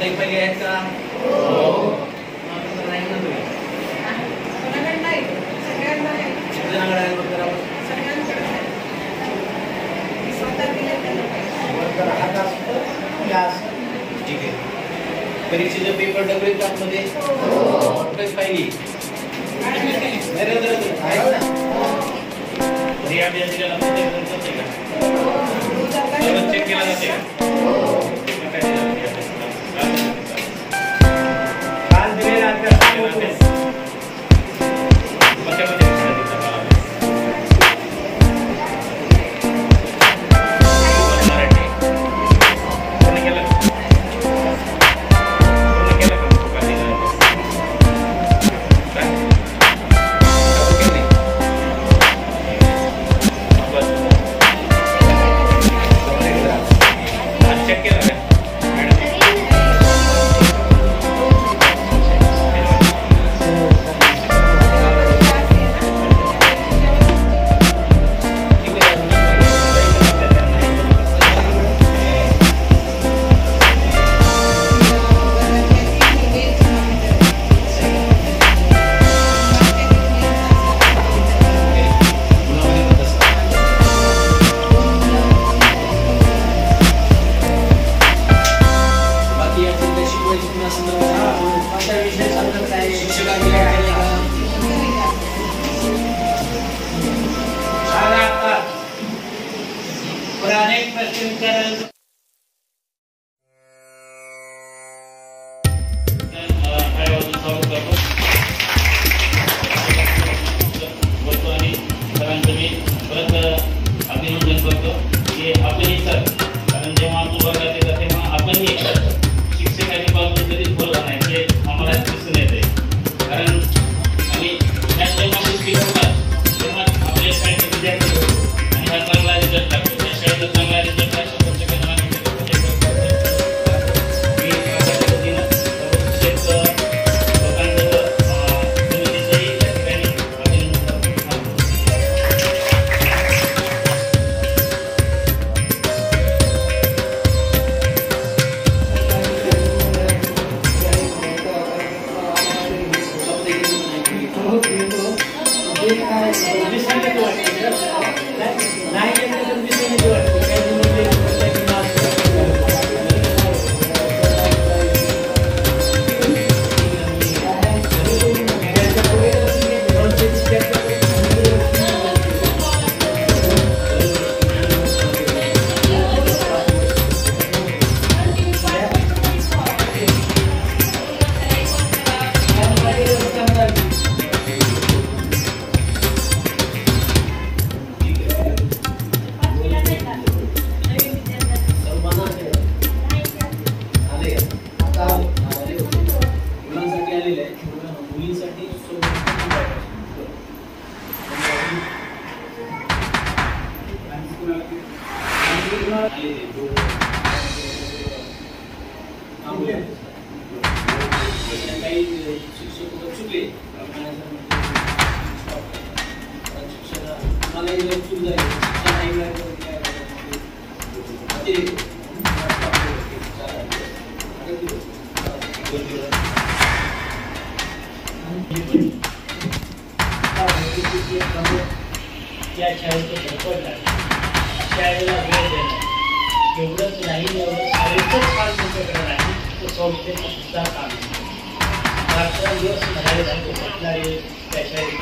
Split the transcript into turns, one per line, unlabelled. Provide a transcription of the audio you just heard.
काही पहिले आहेत का? नाही ना तुम्ही ठीक आहे. परीक्षेचे पेपर डबल मध्ये पाहिली चेक केला जाते अभिनंदन करतो की आपले सर, कारण जेव्हा आपण वर्गात येतात तेव्हा आपण शिक्षकाची बाजू कधीच बोलत नाही, ते आम्हाला दिसून येते. कारण आणि जेव्हा गोष्टी होतात तेव्हा आपल्या शाळेचे विद्यार्थी आणि हा चांगला रिझल्ट लागतो. त्या शाळेचा चांगला रिझल्ट लागतो. त्या शाळेचं धडपड लागली, शाळेला वेळ देणं एवढंच नाही, एवढं शाळेचंच काम तुमच्याकडे नाही, तो संस्थेचं सुद्धा काम रात्रंदिवस म्हणाले जाते. त्या शाळेत